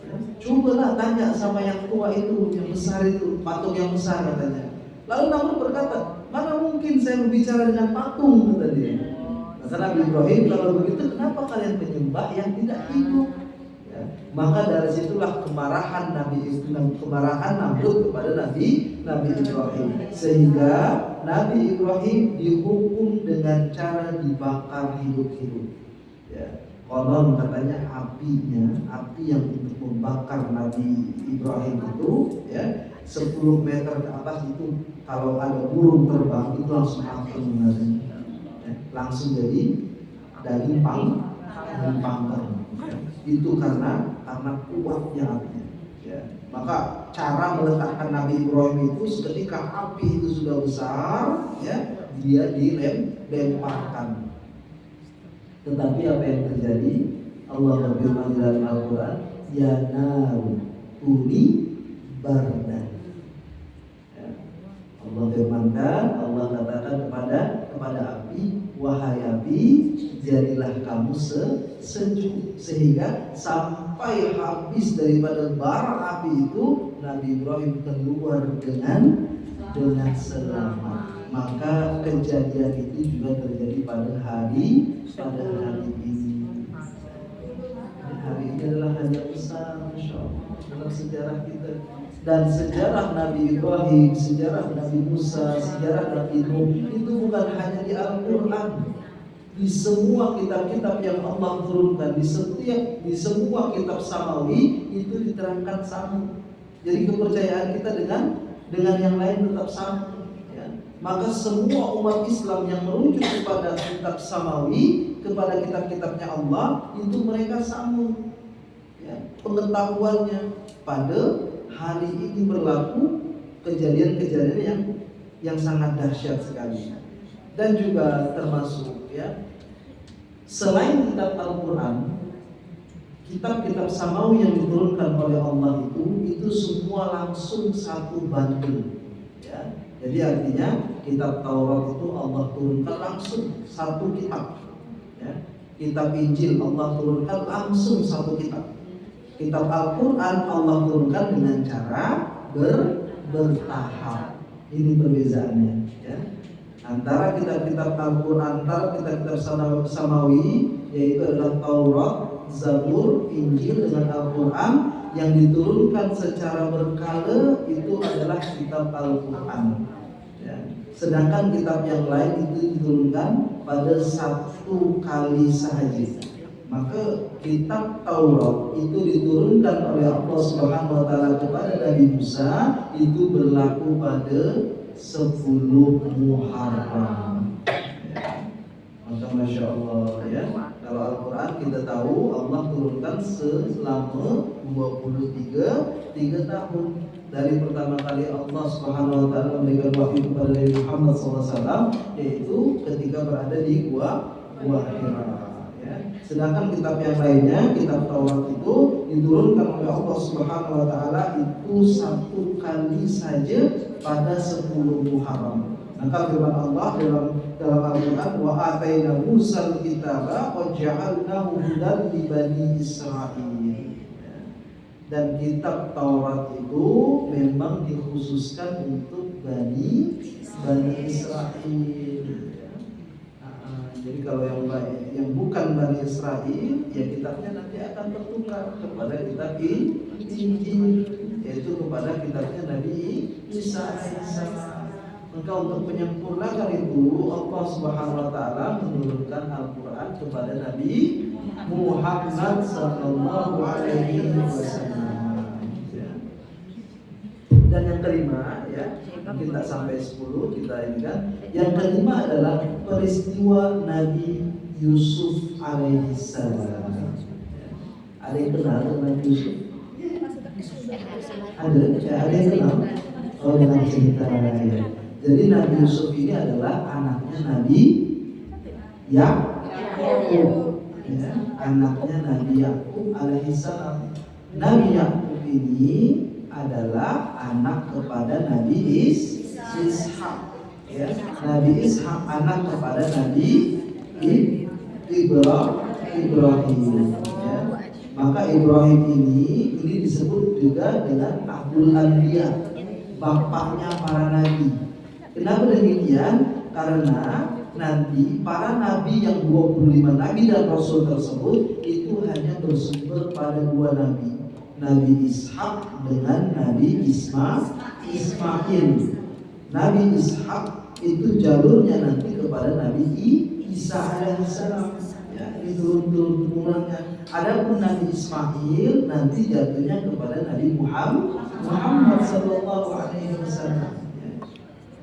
Ya. Cobalah tanya sama yang tua itu, yang besar itu, patung yang besar katanya. Lalu Namrud berkata, mana mungkin saya berbicara dengan patung, kata dia. Kata Nabi Ibrahim, kalau begitu kenapa kalian menyembah yang tidak hidup? Ya. Maka dari situlah kemarahan Namrud kepada Nabi Ibrahim, sehingga Nabi Ibrahim dihukum dengan cara dibakar hidup-hidup. Ya. Konon katanya api yang untuk membakar Nabi Ibrahim itu, ya, 10 meter ke atas itu, kalau ada burung terbang itu langsung matang, ya, langsung jadi daging panggang. Ya. Itu karena kuatnya apinya. Ya. Maka cara meletakkan Nabi Ibrahim itu ketika api itu sudah besar, ya, dia dilemparkan. Tetapi apa yang terjadi? Allah berfirman dalam Al-Quran, ya naru kuni bardan. Ya. Allah firmankan, Allah katakan kepada api, wahai api, jadilah kamu sejuk, sehingga sampai habis daripada bara api itu Nabi Ibrahim keluar dengan selamat. Maka kejadian itu juga terjadi pada hari ini. Hari ini adalah hari yang besar, Masya Allah, dalam sejarah kita. Dan sejarah Nabi Ibrahim, sejarah Nabi Musa, sejarah Nabi Nuh itu bukan hanya di Al-Quran. Di semua kitab-kitab yang Allah turunkan, di semua kitab samawi itu diterangkan sama. Jadi kepercayaan kita dengan yang lain tetap sama. Maka semua umat Islam yang merujuk kepada kitab samawi, kepada kitab-kitabnya Allah, itu mereka sama, ya, pengetahuannya. Pada hari ini berlaku kejadian-kejadian yang sangat dahsyat sekali. Dan juga termasuk, ya, selain kitab Al-Quran, kitab-kitab samawi yang diturunkan oleh Allah itu semua langsung satu bundle. Ya. Jadi artinya kitab Taurat itu Allah turunkan langsung satu kitab. Ya. Kitab Injil Allah turunkan langsung satu kitab. Kitab Al-Quran Allah turunkan dengan cara bertahap. Ini perbezaannya. Ya. Antara kitab-kitab Al-Quran, antara kitab-kitab samawi, yaitu adalah Taurat, Zabur, Injil dengan Al-Quran. Yang diturunkan secara berkala itu adalah kitab Al-Quran, ya. Sedangkan kitab yang lain itu diturunkan pada satu kali sahaja. Maka kitab Taurat itu diturunkan oleh Allah Subhanahu wa taala kepada Nabi Musa, itu berlaku pada 10 Muharram. Ya. Maka Masya Allah, ya. Kalau Al-Quran kita tahu Allah turunkan selama 23 tahun. dari pertama kali Allah Subhanahu wa taala memberikan wahyu kepada Nabi Muhammad SAW, yaitu ketika berada di gua Hira. Ya. Sedangkan kitab yang lainnya, kitab Taurat itu diturunkan oleh Allah Subhanahu wa taala itu 1 kali saja pada 10 Muharram. Maka firman Allah dalam Al-Qur'an, wa ataina Musal kitaba wa ja'alnahu hudan li bani Israil. Dan kitab Taurat itu memang dikhususkan untuk Bani Israel. Jadi kalau yang bukan Bani Israel, ya kitabnya nanti akan tertukar kepada kitab Injil, yaitu kepada kitabnya Nabi Isa alaihissalam. Maka untuk menyempurnakan itu, Allah Subhanahu wa taala menurunkan Al-Qur'an kepada Nabi Muhammad sallallahu alaihi wasallam. Dan yang kelima, ya, kita sampai 10 kita ini kan. Yang kelima adalah peristiwa Nabi Yusuf alaihissalam. Ada yang kenal dengan Nabi Yusuf? Ada yang kenal? Oh, dengan cerita ya. Jadi Nabi Yusuf ini adalah anaknya Nabi Yakub, ya, anaknya Nabi Yakub alaihissalam. Nabi Yakub ini adalah anak kepada Nabi Ishak, ya. Nabi Ishak anak kepada Nabi Ibrahim, ya. Maka Ibrahim ini disebut juga dengan Abul Anbiya, bapaknya para nabi. Kenapa demikian? Karena nanti para nabi yang 25 nabi dan rasul tersebut itu hanya bersumber pada 2 nabi, Nabi Ishak dengan Nabi Ismail. Nabi Ishak itu jalurnya nanti kepada Nabi Isa alaihissalam, ya, itu turunannya. Adapun Nabi Ismail nanti jatuhnya kepada Nabi Muhammad sallallahu alaihi wasallam.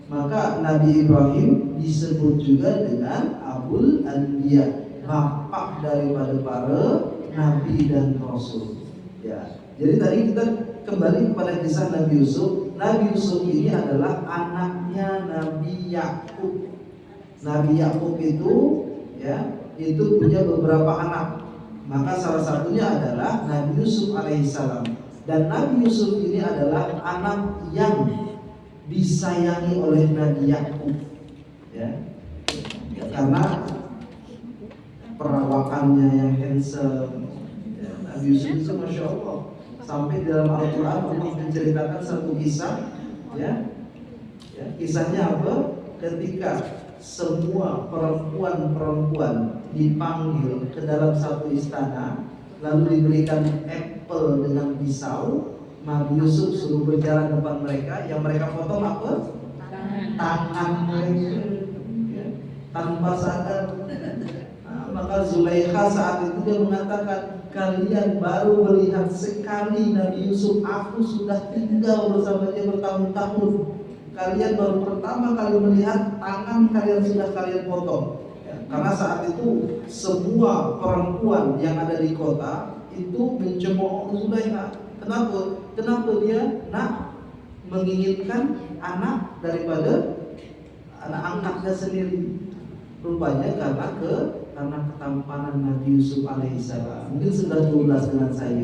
Maka Nabi Ibrahim disebut juga dengan Abul Anbiya, bapak daripada para nabi dan rasul. Ya. Jadi tadi kita kembali kepada kisah Nabi Yusuf. Nabi Yusuf ini adalah anaknya Nabi Yakub. Nabi Yakub itu, ya, itu punya beberapa anak. Maka salah satunya adalah Nabi Yusuf alaihissalam. Dan Nabi Yusuf ini adalah anak yang disayangi oleh Nabi Yakub, ya, karena perawakannya yang handsome, ya. Nabi Yusuf itu masya Allah, sampai dalam Al-Quran Allah menceritakan satu kisah, ya, kisahnya apa? Ketika semua perempuan dipanggil ke dalam satu istana, lalu diberikan apel dengan pisau. Nabi Yusuf suruh berjalan depan mereka, yang mereka potong apa? Tangan mereka, ya, tanpa sadar. Maka Zulaikha saat itu dia mengatakan, kalian baru melihat sekali Nabi Yusuf, aku sudah tinggal bersama dia bertahun-tahun. Kalian baru pertama kali melihat tangan kalian sudah kalian potong, ya, karena saat itu semua perempuan yang ada di kota itu mencemooh Zulaikha. Kenapa dia nak menginginkan anak daripada anak angkatnya sendiri? Rupanya karena ketampanan Nabi Yusuf alaihissalam. Mungkin sudah 12 dengan saya.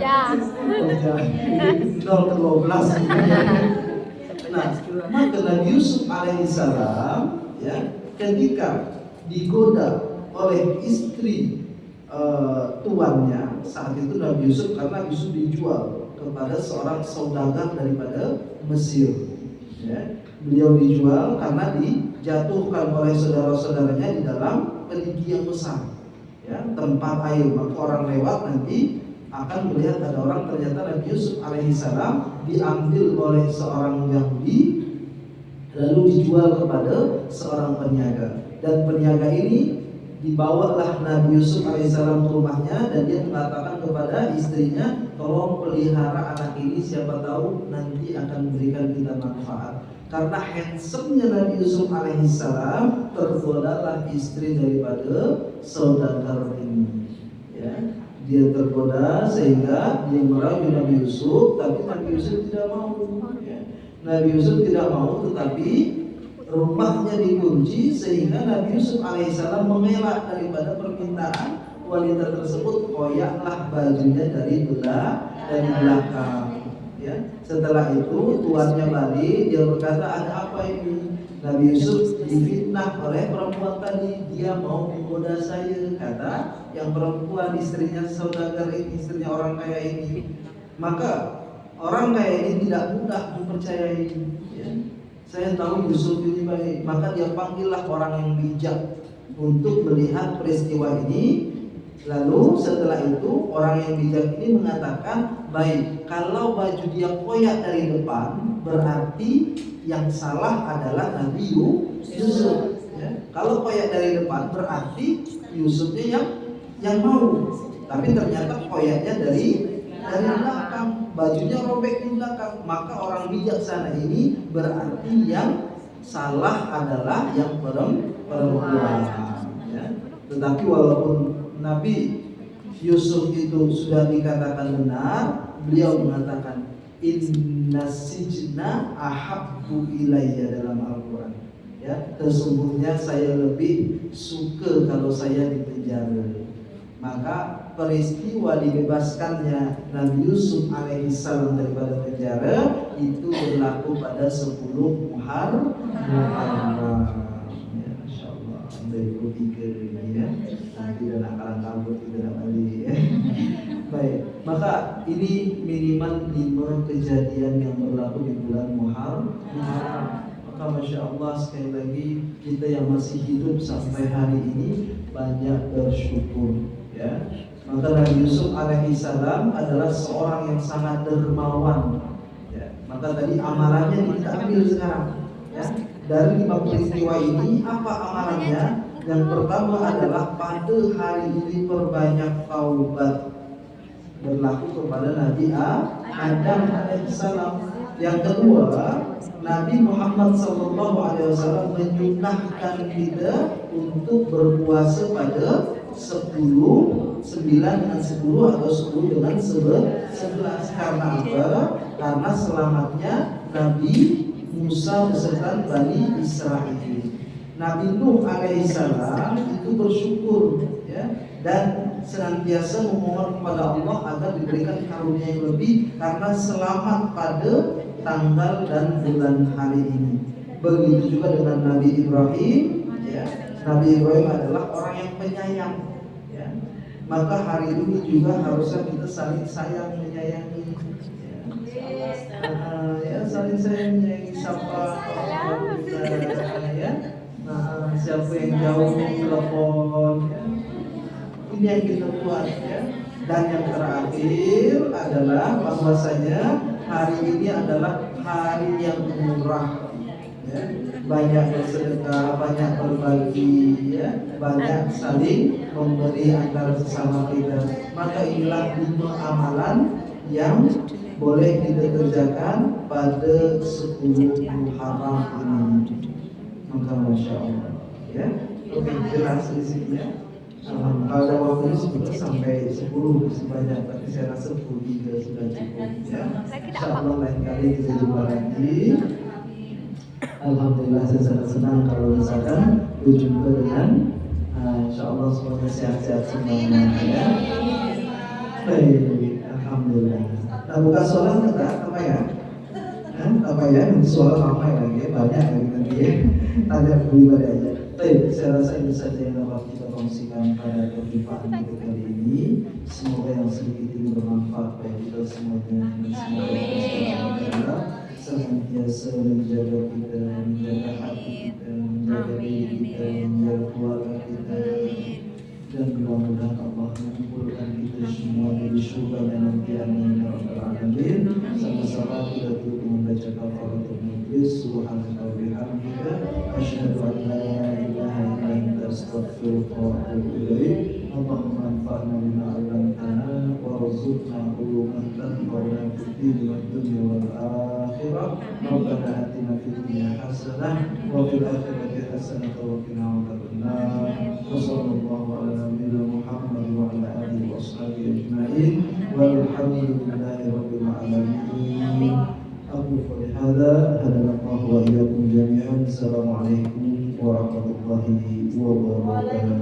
Ya. 0 ke 12. Nah, maka Nabi Yusuf alaihissalam, ya, ketika digoda oleh istri tuannya, saat itu Nabi Yusuf, karena Nabi Yusuf dijual kepada seorang saudagar daripada Mesir, ya. Beliau dijual karena dijatuhkan oleh saudara-saudaranya di dalam perigi yang besar, ya, tempat air. Maka orang lewat nanti akan melihat ada orang, ternyata Nabi Yusuf alaihissalam diambil oleh seorang Yahudi lalu dijual kepada seorang peniaga. Dan peniaga ini dibawalah Nabi Yusuf alaihissalam ke rumahnya, dan dia mengatakan kepada istrinya, tolong pelihara anak ini, siapa tahu nanti akan memberikan kita manfaat. Karena handsome-nya Nabi Yusuf alaihissalam, tergodalah istri daripada saudagar ini. ya. Dia tergoda sehingga dia merayu Nabi Yusuf, tapi Nabi Yusuf tidak mau. Ya. Nabi Yusuf tidak mau, tetapi rumahnya dikunci sehingga Nabi Yusuf alaihissalam mengelak daripada permintaan wanita tersebut, koyaklah bajunya dari belakang. Ya. Setelah itu tuannya balik, dia berkata, ada apa ini? Nabi Yusuf difitnah oleh perempuan tadi, dia mau menggoda saya, kata yang perempuan, istrinya saudagar ini, istrinya orang kaya ini. Maka orang kaya ini tidak mudah mempercayai. Ya. Saya tahu Yusuf ini baik, maka dia panggillah orang yang bijak untuk melihat peristiwa ini. Lalu setelah itu orang yang bijak ini mengatakan, baik, kalau baju dia koyak dari depan, berarti yang salah adalah Nabi Yusuf. Ya. Kalau koyak dari depan, berarti Yusufnya yang mau. Tapi ternyata koyaknya dari belakang, bajunya robek di belakang. Maka orang bijaksana ini berarti yang salah adalah yang perempuan. Ya. Tetapi walaupun Nabi Yusuf itu sudah dikatakan benar, beliau mengatakan inna sijna ahabbu ilayya dalam Al-Quran. Ya, sesungguhnya saya lebih suka kalau saya di penjara. Maka peristiwa dibebaskannya Nabi Yusuf alaihissalam daripada penjara itu berlaku pada 10 Muharram. Ya, Masya Allah, 2003 ini ya. Nanti dan akalan kabut tidak balik ya. Baik, maka ini minimal 5 kejadian yang berlaku di bulan Muharram. Maka Masya Allah, sekali lagi kita yang masih hidup sampai hari ini banyak bersyukur ya. Maka Nabi Yusuf alaihissalam adalah seorang yang sangat dermawan ya. Maka tadi amalannya kita ambil sekarang ya. Dari 5 peristiwa ini apa amalannya? Yang pertama adalah pada hari ini perbanyak taubat, berlaku kepada Nabi Adam alaihissalam. Yang kedua, Nabi Muhammad SAW menyunahkan kita untuk berpuasa pada 10, 9 dengan 10 atau 10 dengan 11. Karena apa? Karena selamatnya Nabi Musa beserta Bani Israel. Nabi Nuh alaihissalam itu bersyukur ya, dan senantiasa memohon kepada Allah agar diberikan karunia yang lebih karena selamat pada tanggal dan bulan hari ini. Begitu juga dengan Nabi Ibrahim ya. Nabi Ibrahim adalah orang yang penyayang ya. Maka hari ini juga harusnya kita saling sayang menyayangi ya, saling sayang menyayangi siapa ya. Siapa yang jauh telepon ya. Ini yang kita buat ya. Dan yang terakhir adalah bahwasanya hari ini adalah hari yang murah ya. Banyak bersedekah, banyak berbagi ya, banyak saling memberi antara sesama kita. Maka inilah 5 amalan yang boleh kita kerjakan pada 10 Muharram ini. Maka Masya Allah ya. Oke, jelas di sini ya. Pada waktu ini sudah sampai 10 sebanyak, tapi saya rasa 10 sudah cukup ya. Insyaallah lain kali kita jumpa lagi. Alhamdulillah, saya sangat senang kalau misalkan berjumpa dengan insyaallah semuanya sehat-sehat semuanya ya. Baik, alhamdulillah. Nah, buka sholat kita apa ya? Apa ya? Sholat apa lagi? Banyak lagi nanti ya. Tanya pribadi aja. Baik, saya rasa ini saja yang dapat kita kongsikan pada perjumpaan kita kali ini. Semoga yang sedikit ini bermanfaat bagi kita semuanya dan semoga kita senantiasa menjaga kita, menjaga hati kita, menjaga diri kita, menjaga keluarga kita, dan mudah-mudahan Allah mengumpulkan kita semua di surga dan nanti amin ya rabbal alamin. Sama-sama kita tutup membaca kafaratul majlis. Subhanaka wa bihamdika asyhadu an la ilaha illa anta astaghfiruka wa atubu ilaik. Allahumma anfa'na bima 'allamtana warzuqna uluman tanfa'una fid din wad dunya wal akhirah. Rabbana atina fid dunya hasanah wa fil akhirati hasanah wa qina adzabannar. Wassallallahu ala nabiyyina Muhammad wa ala alihi walhamdulillahi rabbil alamin. Aku qali hadza hadanallahu wa iyyakum jami'an. Assalamualaikum warahmatullahi wabarakatuh.